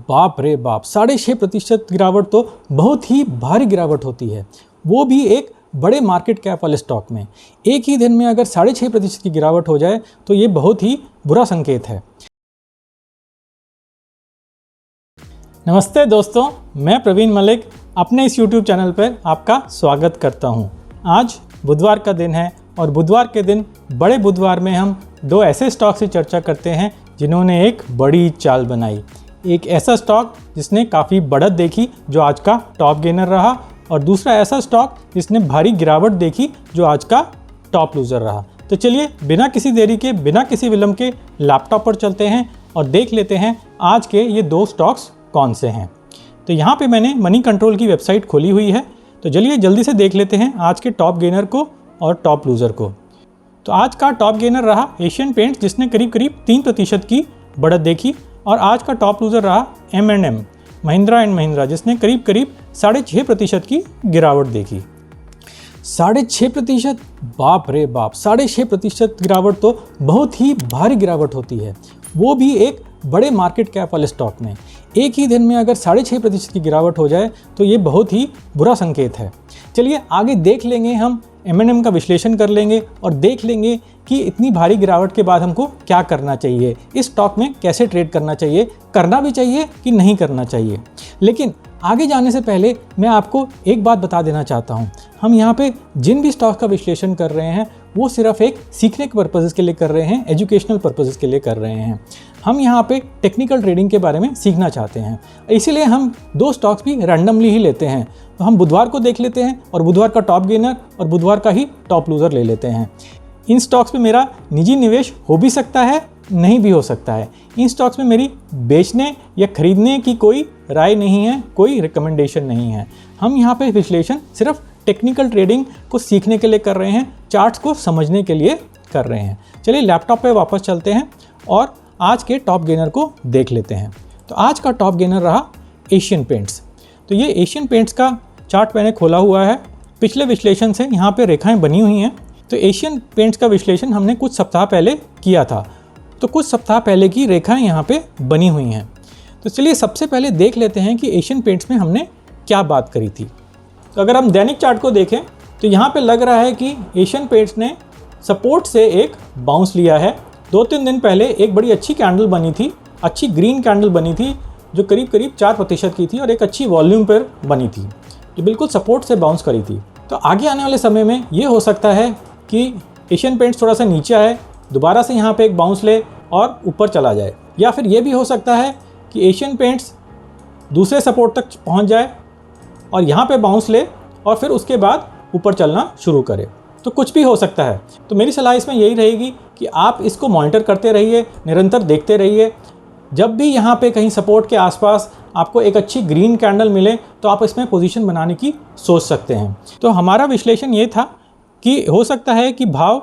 बाप रे बाप, 6.5% गिरावट तो बहुत ही भारी गिरावट होती है, वो भी एक बड़े मार्केट कैप वाले स्टॉक में। एक ही दिन में अगर 6.5% की गिरावट हो जाए तो ये बहुत ही बुरा संकेत है। नमस्ते दोस्तों, मैं प्रवीण मलिक अपने इस YouTube चैनल पर आपका स्वागत करता हूं। आज बुधवार का दिन है और बुधवार के दिन बड़े बुधवार में हम दो ऐसे स्टॉक की चर्चा करते हैं जिन्होंने एक बड़ी चाल बनाई। एक ऐसा स्टॉक जिसने काफ़ी बढ़त देखी जो आज का टॉप गेनर रहा, और दूसरा ऐसा स्टॉक जिसने भारी गिरावट देखी जो आज का टॉप लूज़र रहा। तो चलिए बिना किसी देरी के, बिना किसी विलंब के लैपटॉप पर चलते हैं और देख लेते हैं आज के ये दो स्टॉक्स कौन से हैं। तो यहाँ पे मैंने मनी कंट्रोल की वेबसाइट खोली हुई है, तो चलिए जल्दी से देख लेते हैं आज के टॉप गेनर को और टॉप लूज़र को। तो आज का टॉप गेनर रहा एशियन पेंट्स जिसने करीब करीब 3% की बढ़त देखी, और आज का टॉप लूज़र रहा M&M महिंद्रा एंड महिंद्रा जिसने करीब करीब 6.5% की गिरावट देखी। 6.5%, बाप रे बाप, 6.5% गिरावट तो बहुत ही भारी गिरावट होती है, वो भी एक बड़े मार्केट कैप वाले स्टॉक में। एक ही दिन में अगर 6.5% की गिरावट हो जाए तो ये बहुत ही बुरा संकेत है। चलिए आगे देख लेंगे, हम M&M का विश्लेषण कर लेंगे और देख लेंगे कि इतनी भारी गिरावट के बाद हमको क्या करना चाहिए, इस स्टॉक में कैसे ट्रेड करना चाहिए, करना भी चाहिए कि नहीं करना चाहिए। लेकिन आगे जाने से पहले मैं आपको एक बात बता देना चाहता हूँ, हम यहाँ पे जिन भी स्टॉक का विश्लेषण कर रहे हैं वो सिर्फ एक सीखने के पर्पज़ के लिए कर रहे हैं, एजुकेशनल पर्पज़ के लिए कर रहे हैं। हम यहाँ पे टेक्निकल ट्रेडिंग के बारे में सीखना चाहते हैं, इसीलिए हम दो स्टॉक्स भी रैंडमली ही लेते हैं। तो हम बुधवार को देख लेते हैं और बुधवार का टॉप गेनर और बुधवार का ही टॉप लूज़र ले लेते हैं। इन स्टॉक्स में मेरा निजी निवेश हो भी सकता है, नहीं भी हो सकता है। इन स्टॉक्स में मेरी बेचने या खरीदने की कोई राय नहीं है, कोई रिकमेंडेशन नहीं है। हम यहाँ पे विश्लेषण सिर्फ टेक्निकल ट्रेडिंग को सीखने के लिए कर रहे हैं, चार्ट्स को समझने के लिए कर रहे हैं। चलिए लैपटॉप पे वापस चलते हैं और आज के टॉप गेनर को देख लेते हैं। तो आज का टॉप गेनर रहा एशियन पेंट्स। तो ये एशियन पेंट्स का चार्ट मैंने खोला हुआ है, पिछले विश्लेषण से यहाँ पे रेखाएं बनी हुई हैं। तो एशियन पेंट्स का विश्लेषण हमने कुछ सप्ताह पहले किया था, तो कुछ सप्ताह पहले की रेखाएं यहाँ पे बनी हुई हैं। तो चलिए सबसे पहले देख लेते हैं कि एशियन पेंट्स में हमने क्या बात करी थी। तो अगर हम दैनिक चार्ट को देखें तो यहाँ पे लग रहा है कि एशियन पेंट्स ने सपोर्ट से एक बाउंस लिया है। 2-3 दिन पहले एक बड़ी अच्छी कैंडल बनी थी, अच्छी ग्रीन कैंडल बनी थी जो करीब करीब 4% की थी और एक अच्छी वॉल्यूम पर बनी थी, जो बिल्कुल सपोर्ट से बाउंस करी थी। तो आगे आने वाले समय में ये हो सकता है कि एशियन पेंट्स थोड़ा सा नीचे आए, दोबारा से यहाँ पे एक बाउंस ले और ऊपर चला जाए, या फिर ये भी हो सकता है कि एशियन पेंट्स दूसरे सपोर्ट तक पहुँच जाए और यहाँ पे बाउंस ले और फिर उसके बाद ऊपर चलना शुरू करे। तो कुछ भी हो सकता है। तो मेरी सलाह इसमें यही रहेगी कि आप इसको मॉनिटर करते रहिए, निरंतर देखते रहिए। जब भी यहाँ पे कहीं सपोर्ट के आसपास आपको एक अच्छी ग्रीन कैंडल मिले तो आप इसमें पोजीशन बनाने की सोच सकते हैं। तो हमारा विश्लेषण ये था कि हो सकता है कि भाव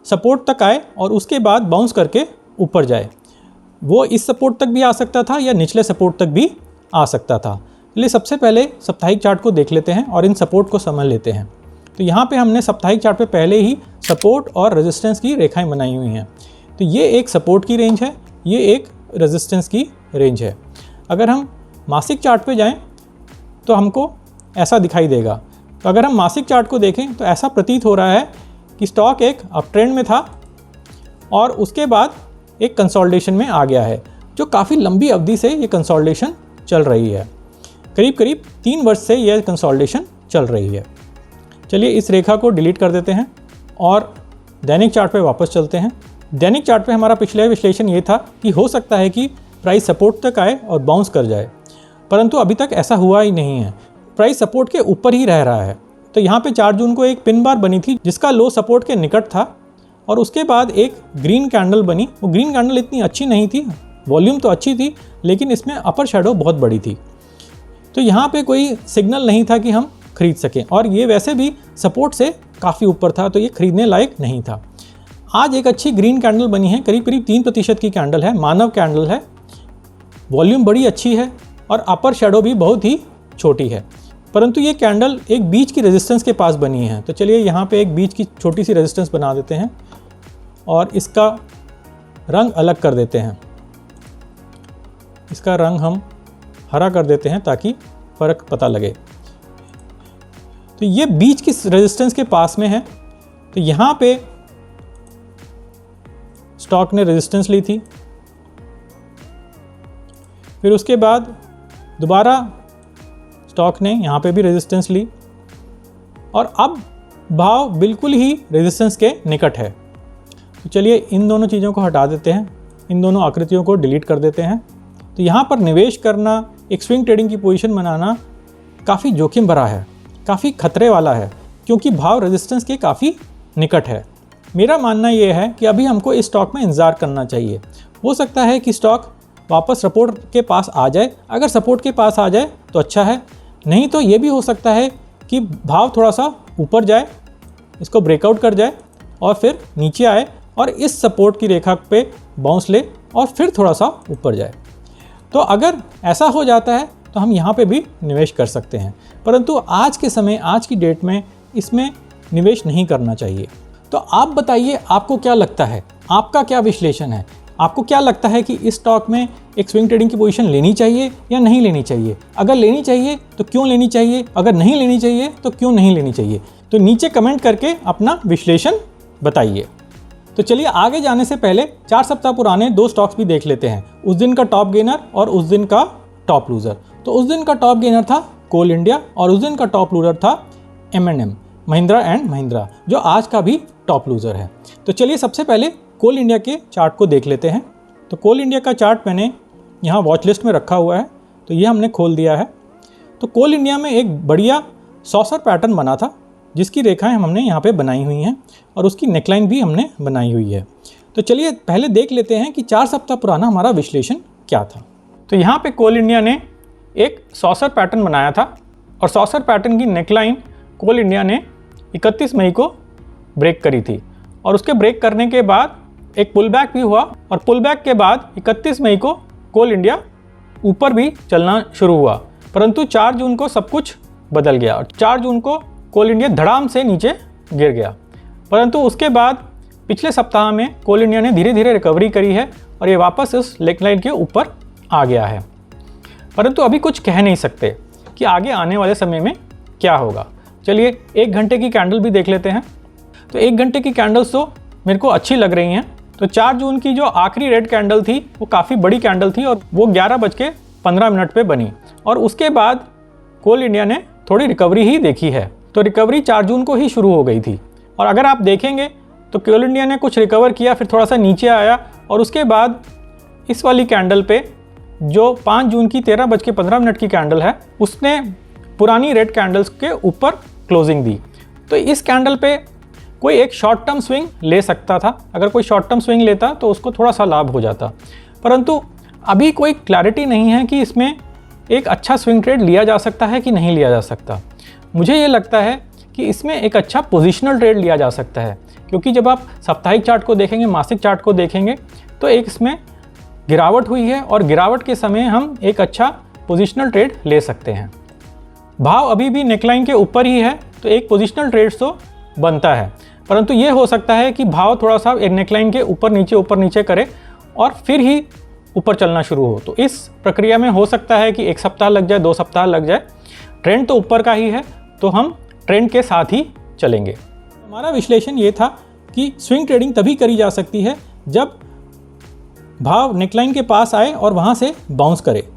सपोर्ट तक आए और उसके बाद बाउंस करके ऊपर जाए। वो इस सपोर्ट तक भी आ सकता था या निचले सपोर्ट तक भी आ सकता था। इसलिए सबसे पहले साप्ताहिक चार्ट को देख लेते हैं और इन सपोर्ट को समझ लेते हैं। तो यहाँ पे हमने साप्ताहिक चार्ट पे पहले ही सपोर्ट और रेजिस्टेंस की रेखाएं बनाई हुई हैं। तो ये एक सपोर्ट की रेंज है, ये एक रेजिस्टेंस की रेंज है। अगर हम मासिक चार्ट पे जाएं तो हमको ऐसा दिखाई देगा। तो अगर हम मासिक चार्ट को देखें तो ऐसा प्रतीत हो रहा है कि स्टॉक एक अप ट्रेंड में था और उसके बाद एक कंसोलिडेशन में आ गया है, जो काफ़ी लंबी अवधि से ये कंसोलिडेशन चल रही है। करीब करीब 3 वर्ष से यह कंसोलिडेशन चल रही है। चलिए इस रेखा को डिलीट कर देते हैं और दैनिक चार्ट पे वापस चलते हैं। दैनिक चार्ट पे हमारा पिछला विश्लेषण ये था कि हो सकता है कि प्राइस सपोर्ट तक आए और बाउंस कर जाए, परंतु अभी तक ऐसा हुआ ही नहीं है। प्राइस सपोर्ट के ऊपर ही रह रहा है। तो यहाँ पे 4 जून को एक पिन बार बनी थी जिसका लो सपोर्ट के निकट था और उसके बाद एक ग्रीन कैंडल बनी। वो ग्रीन कैंडल इतनी अच्छी नहीं थी, वॉल्यूम तो अच्छी थी लेकिन इसमें अपर शैडो बहुत बड़ी थी। तो यहाँ पे कोई सिग्नल नहीं था कि हम खरीद सकें, और ये वैसे भी सपोर्ट से काफ़ी ऊपर था, तो ये खरीदने लायक नहीं था। आज एक अच्छी ग्रीन कैंडल बनी है, करीब करीब 3% की कैंडल है, मानव कैंडल है, वॉल्यूम बड़ी अच्छी है और अपर शैडो भी बहुत ही छोटी है। परंतु ये कैंडल एक बीच की रेजिस्टेंस के पास बनी है। तो चलिए यहाँ पे एक बीच की छोटी सी रेजिस्टेंस बना देते हैं और इसका रंग अलग कर देते हैं। इसका रंग हम हरा कर देते हैं ताकि फ़र्क पता लगे। तो ये बीच की रेजिस्टेंस के पास में है, तो यहाँ पे स्टॉक ने रेजिस्टेंस ली थी, फिर उसके बाद दोबारा स्टॉक ने यहाँ पे भी रेजिस्टेंस ली और अब भाव बिल्कुल ही रेजिस्टेंस के निकट है। तो चलिए इन दोनों चीज़ों को हटा देते हैं, इन दोनों आकृतियों को डिलीट कर देते हैं। तो यहाँ पर निवेश करना, एक स्विंग ट्रेडिंग की पोजीशन बनाना काफ़ी जोखिम भरा है, काफ़ी खतरे वाला है, क्योंकि भाव रेजिस्टेंस के काफ़ी निकट है। मेरा मानना ये है कि अभी हमको इस स्टॉक में इंतज़ार करना चाहिए। हो सकता है कि स्टॉक वापस सपोर्ट के पास आ जाए, अगर सपोर्ट के पास आ जाए तो अच्छा है, नहीं तो ये भी हो सकता है कि भाव थोड़ा सा ऊपर जाए, इसको ब्रेकआउट कर जाए और फिर नीचे आए और इस सपोर्ट की रेखा पे बाउंस ले और फिर थोड़ा सा ऊपर जाए। तो अगर ऐसा हो जाता है तो हम यहाँ पे भी निवेश कर सकते हैं, परंतु आज के समय, आज की डेट में इसमें निवेश नहीं करना चाहिए। तो आप बताइए, आपको क्या लगता है, आपका क्या विश्लेषण है? आपको क्या लगता है कि इस स्टॉक में एक स्विंग ट्रेडिंग की पोजीशन लेनी चाहिए या नहीं लेनी चाहिए? अगर लेनी चाहिए तो क्यों लेनी चाहिए? अगर नहीं लेनी चाहिए तो क्यों नहीं लेनी चाहिए? तो नीचे कमेंट करके अपना विश्लेषण बताइए। तो चलिए आगे जाने से पहले 4 सप्ताह पुराने 2 स्टॉक्स भी देख लेते हैं, उस दिन का टॉप गेनर और उस दिन का टॉप लूज़र। तो उस दिन का टॉप गेनर था कोल इंडिया और उस दिन का टॉप लूज़र था M&M, महिंद्रा एंड महिंद्रा, जो आज का भी टॉप लूज़र है। तो चलिए सबसे पहले कोल इंडिया के चार्ट को देख लेते हैं। तो कोल इंडिया का चार्ट मैंने यहाँ वॉच लिस्ट में रखा हुआ है, तो ये हमने खोल दिया है। तो कोल इंडिया में एक बढ़िया सॉसर पैटर्न बना था, जिसकी रेखाएं हमने यहाँ पे बनाई हुई हैं और उसकी नेकलाइन भी हमने बनाई हुई है। तो चलिए पहले देख लेते हैं कि 4 सप्ताह पुराना हमारा विश्लेषण क्या था। तो यहाँ पे कोल इंडिया ने एक सॉसर पैटर्न बनाया था और सॉसर पैटर्न की नेकलाइन कोल इंडिया ने 31 मई को ब्रेक करी थी और उसके ब्रेक करने के बाद एक पुल बैक भी हुआ और पुल बैक के बाद 31 मई को कोल इंडिया ऊपर भी चलना शुरू हुआ, परंतु 4 जून को सब कुछ बदल गया और 4 जून को कोल इंडिया धड़ाम से नीचे गिर गया। परंतु उसके बाद पिछले सप्ताह में कोल इंडिया ने धीरे धीरे रिकवरी करी है और ये वापस इस नेकलाइन के ऊपर आ गया है। परंतु अभी कुछ कह नहीं सकते कि आगे आने वाले समय में क्या होगा। चलिए 1 घंटे की कैंडल भी देख लेते हैं। तो 1 घंटे की कैंडल्स तो मेरे को अच्छी लग रही हैं। तो 4 जून की जो आखिरी रेड कैंडल थी वो काफ़ी बड़ी कैंडल थी और वो 11:15 पे बनी और उसके बाद कोल इंडिया ने थोड़ी रिकवरी ही देखी है। तो रिकवरी 4 जून को ही शुरू हो गई थी और अगर आप देखेंगे तो कोल इंडिया ने कुछ रिकवर किया, फिर थोड़ा सा नीचे आया और उसके बाद इस वाली कैंडल पे जो 5 जून की 13:15 की कैंडल है, उसने पुरानी रेड कैंडल्स के ऊपर क्लोजिंग दी। तो इस कैंडल पे कोई एक शॉर्ट टर्म स्विंग ले सकता था, अगर कोई शॉर्ट टर्म स्विंग लेता तो उसको थोड़ा सा लाभ हो जाता, परंतु अभी कोई क्लैरिटी नहीं है कि इसमें एक अच्छा स्विंग ट्रेड लिया जा सकता है कि नहीं लिया जा सकता। मुझे ये लगता है कि इसमें एक अच्छा पोजिशनल ट्रेड लिया जा सकता है, क्योंकि जब आप साप्ताहिक चार्ट को देखेंगे, मासिक चार्ट को देखेंगे तो एक इसमें गिरावट हुई है और गिरावट के समय हम एक अच्छा पोजिशनल ट्रेड ले सकते हैं। भाव अभी भी नेकलाइन के ऊपर ही है तो एक पोजिशनल ट्रेड तो बनता है, परंतु ये हो सकता है कि भाव थोड़ा सा नेकलाइन के ऊपर नीचे करे और फिर ही ऊपर चलना शुरू हो। तो इस प्रक्रिया में हो सकता है कि 1 सप्ताह लग जाए, 2 सप्ताह लग जाए। ट्रेंड तो ऊपर का ही है तो हम ट्रेंड के साथ ही चलेंगे। हमारा विश्लेषण ये था कि स्विंग ट्रेडिंग तभी करी जा सकती है जब भाव नेकलाइन के पास आए और वहाँ से बाउंस करे।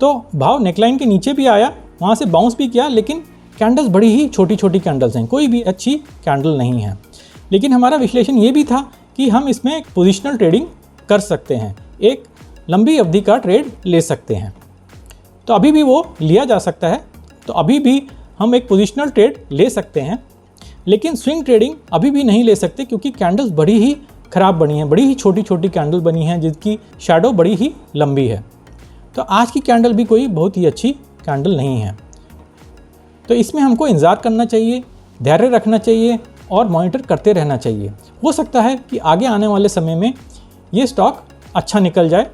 तो भाव नेकलाइन के नीचे भी आया, वहाँ से बाउंस भी किया, लेकिन कैंडल्स बड़ी ही छोटी छोटी कैंडल्स हैं, कोई भी अच्छी कैंडल नहीं है। लेकिन हमारा विश्लेषण ये भी था कि हम इसमें एक पोजिशनल ट्रेडिंग कर सकते हैं, एक लंबी अवधि का ट्रेड ले सकते हैं। तो अभी भी वो लिया जा सकता है, तो अभी भी हम एक पोजिशनल ट्रेड ले सकते हैं, लेकिन स्विंग ट्रेडिंग अभी भी नहीं ले सकते क्योंकि कैंडल्स बड़ी ही ख़राब बनी हैं, बड़ी ही छोटी छोटी कैंडल बनी हैं जिसकी शैडो बड़ी ही लंबी है। तो आज की कैंडल भी कोई बहुत ही अच्छी कैंडल नहीं है। तो इसमें हमको इंतज़ार करना चाहिए, धैर्य रखना चाहिए और मॉनिटर करते रहना चाहिए। हो सकता है कि आगे आने वाले समय में ये स्टॉक अच्छा निकल जाए,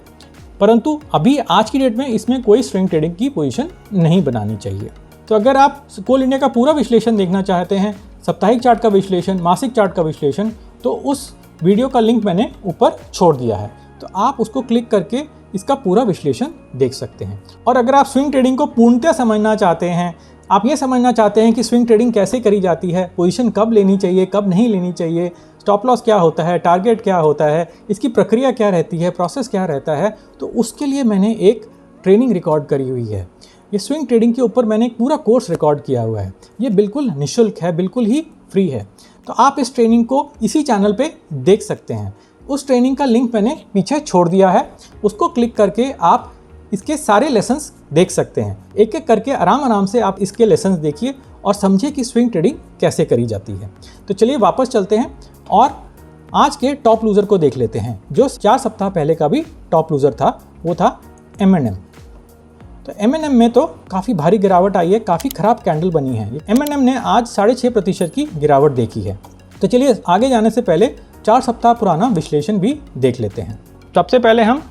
परंतु अभी आज की डेट में इसमें कोई स्विंग ट्रेडिंग की पोजीशन नहीं बनानी चाहिए। तो अगर आप कोल इंडिया का पूरा विश्लेषण देखना चाहते हैं, साप्ताहिक चार्ट का विश्लेषण, मासिक चार्ट का विश्लेषण, तो उस वीडियो का लिंक मैंने ऊपर छोड़ दिया है, तो आप उसको क्लिक करके इसका पूरा विश्लेषण देख सकते हैं। और अगर आप स्विंग ट्रेडिंग को पूर्णतः समझना चाहते हैं, आप ये समझना चाहते हैं कि स्विंग ट्रेडिंग कैसे करी जाती है, पोजीशन कब लेनी चाहिए, कब नहीं लेनी चाहिए, स्टॉप लॉस क्या होता है, टारगेट क्या होता है, इसकी प्रक्रिया क्या रहती है, प्रोसेस क्या रहता है, तो उसके लिए मैंने एक ट्रेनिंग रिकॉर्ड करी हुई है। ये स्विंग ट्रेडिंग के ऊपर मैंने एक पूरा कोर्स रिकॉर्ड किया हुआ है। ये बिल्कुल निःशुल्क है, बिल्कुल ही फ्री है। तो आप इस ट्रेनिंग को इसी चैनल पे देख सकते हैं। उस ट्रेनिंग का लिंक मैंने पीछे छोड़ दिया है, उसको क्लिक करके आप इसके सारे लेसन्स देख सकते हैं। एक एक करके आराम से आप इसके लेसन्स देखिए और समझिए कि स्विंग ट्रेडिंग कैसे करी जाती है। तो चलिए वापस चलते हैं और आज के टॉप लूज़र को देख लेते हैं, जो 4 सप्ताह पहले का भी टॉप लूज़र था, वो था M&M। तो M&M में तो काफ़ी भारी गिरावट आई है, काफ़ी ख़राब कैंडल बनी है। M&M ने आज 6.5% की गिरावट देखी है। तो चलिए आगे जाने से पहले 4 सप्ताह पुराना विश्लेषण भी देख लेते हैं। सबसे पहले हम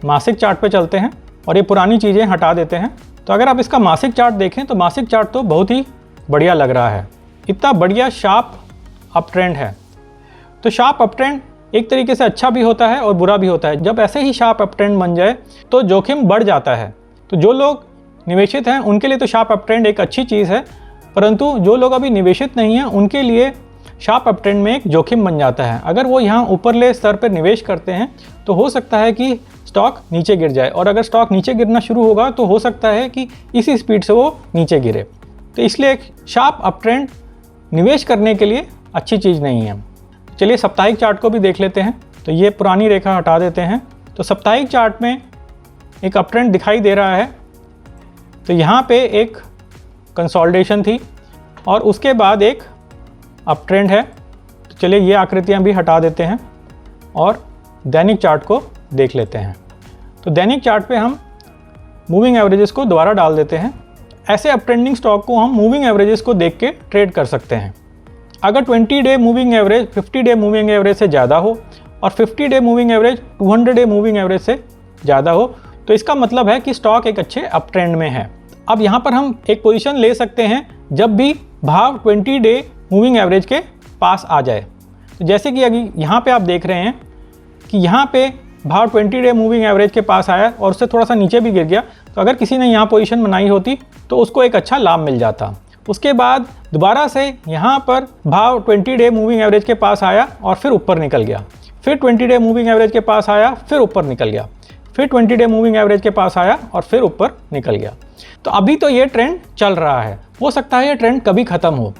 मासिक चार्ट पे चलते हैं और ये पुरानी चीज़ें हटा देते हैं। तो अगर आप इसका मासिक चार्ट देखें तो मासिक चार्ट तो बहुत ही बढ़िया लग रहा है। इतना बढ़िया शार्प अप ट्रेंड है। तो शार्प अप ट्रेंड एक तरीके से अच्छा भी होता है और बुरा भी होता है। जब ऐसे ही शार्प अप ट्रेंड बन जाए तो जोखिम बढ़ जाता है। तो जो लोग निवेशित हैं उनके लिए तो शार्प अप ट्रेंड एक अच्छी चीज़ है, परंतु जो लोग अभी निवेशित नहीं हैं उनके लिए शार्प अप ट्रेंड में एक जोखिम बन जाता है। अगर वो यहाँ ऊपरले स्तर पर निवेश करते हैं तो हो सकता है कि स्टॉक नीचे गिर जाए, और अगर स्टॉक नीचे गिरना शुरू होगा तो हो सकता है कि इसी स्पीड से वो नीचे गिरे। तो इसलिए एक शार्प अप ट्रेंड निवेश करने के लिए अच्छी चीज़ नहीं है। चलिए साप्ताहिक चार्ट को भी देख लेते हैं। तो ये पुरानी रेखा हटा देते हैं। तो साप्ताहिक चार्ट में एक अप ट्रेंड दिखाई दे रहा है। तो यहाँ पे एक कंसोलिडेशन थी और उसके बाद एक अप ट्रेंड है। तो चलिए ये आकृतियाँ भी हटा देते हैं और दैनिक चार्ट को देख लेते हैं। तो दैनिक चार्ट पे हम मूविंग एवरेजेस को दोबारा डाल देते हैं। ऐसे अप ट्रेंडिंग स्टॉक को हम मूविंग एवरेजेस को देख के ट्रेड कर सकते हैं। अगर 20 day moving average 50 day moving average से ज़्यादा हो और 50 day moving average 200 day moving average से ज़्यादा हो तो इसका मतलब है कि स्टॉक एक अच्छे अप ट्रेंड में है। अब यहाँ पर हम एक पोजीशन ले सकते हैं जब भी भाव 20 डे मूविंग एवरेज के पास आ जाए। तो जैसे कि अभी यहाँ पे आप देख रहे हैं कि यहाँ पे भाव 20 डे मूविंग एवरेज के पास आया और उससे थोड़ा सा नीचे भी गिर गया। तो अगर किसी ने यहाँ पोजीशन बनाई होती तो उसको एक अच्छा लाभ मिल जाता। उसके बाद दोबारा से यहाँ पर भाव 20 डे मूविंग एवरेज के पास आया और फिर ऊपर निकल गया, फिर 20 डे मूविंग एवरेज के पास आया, फिर ऊपर निकल गया, फिर 20 डे मूविंग एवरेज के पास आया और फिर ऊपर निकल गया। तो अभी तो ये ट्रेंड चल रहा है, हो सकता है ये ट्रेंड कभी ख़त्म हो,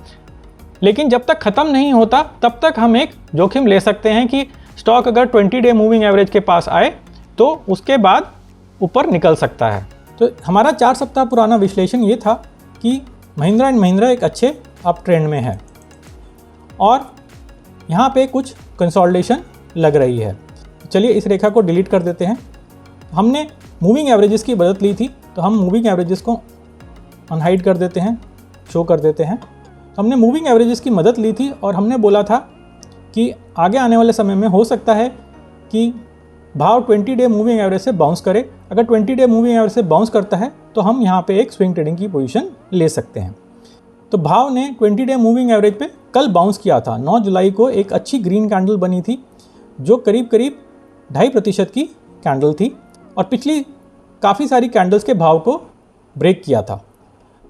लेकिन जब तक ख़त्म नहीं होता तब तक हम एक जोखिम ले सकते हैं कि स्टॉक अगर 20 डे मूविंग एवरेज के पास आए तो उसके बाद ऊपर निकल सकता है। तो हमारा 4 सप्ताह पुराना विश्लेषण ये था कि महिंद्रा एंड महिंद्रा एक अच्छे अप ट्रेंड में है और यहाँ पे कुछ कंसोलिडेशन लग रही है। चलिए इस रेखा को डिलीट कर देते हैं। हमने मूविंग एवरेजेस की मदद ली थी, तो हम मूविंग एवरेजेस को अनहाइड कर देते हैं, शो कर देते हैं। तो हमने मूविंग एवरेजेस की मदद ली थी और हमने बोला था कि आगे आने वाले समय में हो सकता है कि भाव 20 डे मूविंग एवरेज से बाउंस करे। अगर 20 डे मूविंग एवरेज से बाउंस करता है तो हम यहाँ पे एक स्विंग ट्रेडिंग की पोजीशन ले सकते हैं। तो भाव ने 20 डे मूविंग एवरेज पे कल बाउंस किया था। 9 जुलाई को एक अच्छी ग्रीन कैंडल बनी थी जो करीब 2.5% की कैंडल थी और पिछली काफ़ी सारी कैंडल्स के भाव को ब्रेक किया था,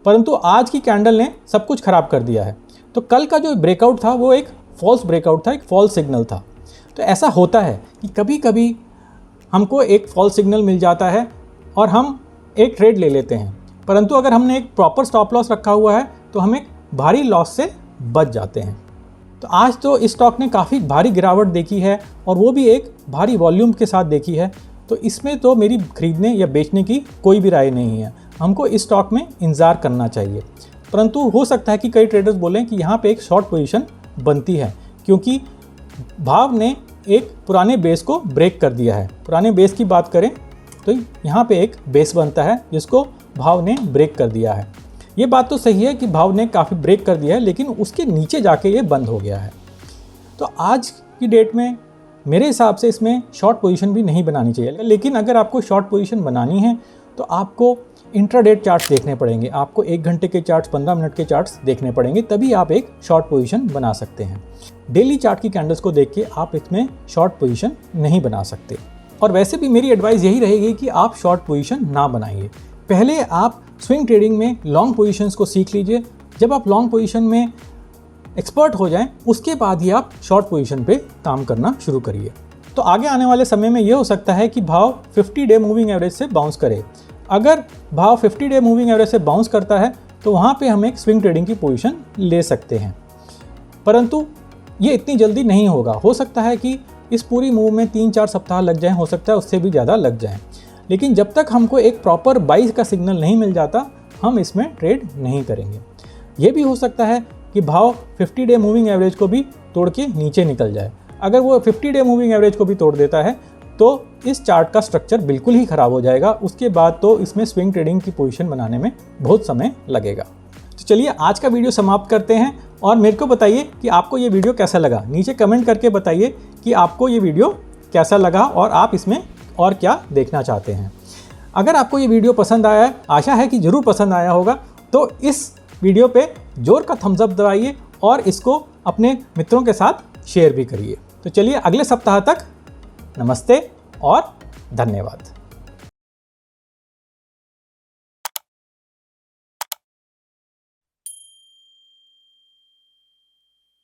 परंतु आज की कैंडल ने सब कुछ ख़राब कर दिया है। तो कल का जो ब्रेकआउट था वो एक फॉल्स ब्रेकआउट था, एक फॉल्स सिग्नल था। तो ऐसा होता है कि कभी कभी हमको एक फॉल्स सिग्नल मिल जाता है और हम एक ट्रेड ले लेते हैं, परंतु अगर हमने एक प्रॉपर स्टॉप लॉस रखा हुआ है तो हम एक भारी लॉस से बच जाते हैं। तो आज तो इस स्टॉक ने काफ़ी भारी गिरावट देखी है और वो भी एक भारी वॉल्यूम के साथ देखी है। तो इसमें तो मेरी खरीदने या बेचने की कोई भी राय नहीं है। हमको इस स्टॉक में इंतज़ार करना चाहिए, परंतु हो सकता है कि कई ट्रेडर्स बोलें कि यहाँ पे एक शॉर्ट पोजीशन बनती है क्योंकि भाव ने एक पुराने बेस को ब्रेक कर दिया है। पुराने बेस की बात करें तो यहाँ पे एक बेस बनता है जिसको भाव ने ब्रेक कर दिया है। ये बात तो सही है कि भाव ने काफ़ी ब्रेक कर दिया है, लेकिन उसके नीचे जाके ये बंद हो गया है। तो आज की डेट में मेरे हिसाब से इसमें शॉर्ट पोजीशन भी नहीं बनानी चाहिए, लेकिन अगर आपको शॉर्ट पोजीशन बनानी है तो आपको इंट्राडे चार्ट्स देखने पड़ेंगे। आपको 1 घंटे के चार्ट्स, 15 मिनट के चार्ट्स देखने पड़ेंगे, तभी आप एक शॉर्ट पोजीशन बना सकते हैं। डेली चार्ट की कैंडल्स को देख के आप इसमें शॉर्ट पोजीशन नहीं बना सकते। और वैसे भी मेरी एडवाइस यही रहेगी कि आप शॉर्ट पोजीशन ना बनाइए। पहले आप स्विंग ट्रेडिंग में लॉन्ग पोजीशंस को सीख लीजिए। जब आप लॉन्ग पोजीशन में एक्सपर्ट हो जाएं, उसके बाद ही आप शॉर्ट पोजीशन पे काम करना शुरू करिए। तो आगे आने वाले समय में ये हो सकता है कि भाव 50 डे मूविंग एवरेज से बाउंस करे। अगर भाव 50 डे मूविंग एवरेज से बाउंस करता है तो वहाँ पे हम एक स्विंग ट्रेडिंग की पोजीशन ले सकते हैं, परंतु ये इतनी जल्दी नहीं होगा। हो सकता है कि इस पूरी मूव में 3-4 सप्ताह लग जाएं, हो सकता है उससे भी ज़्यादा लग जाएं। लेकिन जब तक हमको एक प्रॉपर बाई का सिग्नल नहीं मिल जाता, हम इसमें ट्रेड नहीं करेंगे। ये भी हो सकता है कि भाव 50 डे मूविंग एवरेज को भी तोड़ के नीचे निकल जाए। अगर वो 50 डे मूविंग एवरेज को भी तोड़ देता है तो इस चार्ट का स्ट्रक्चर बिल्कुल ही ख़राब हो जाएगा। उसके बाद तो इसमें स्विंग ट्रेडिंग की पोजीशन बनाने में बहुत समय लगेगा। तो चलिए आज का वीडियो समाप्त करते हैं और मेरे को बताइए कि आपको ये वीडियो कैसा लगा। नीचे कमेंट करके बताइए कि आपको ये वीडियो कैसा लगा और आप इसमें और क्या देखना चाहते हैं। अगर आपको ये वीडियो पसंद आया है, आशा है कि ज़रूर पसंद आया होगा, तो इस वीडियो पे जोर का थम्स अप दबाइए और इसको अपने मित्रों के साथ शेयर भी करिए। तो चलिए अगले सप्ताह तक नमस्ते और धन्यवाद।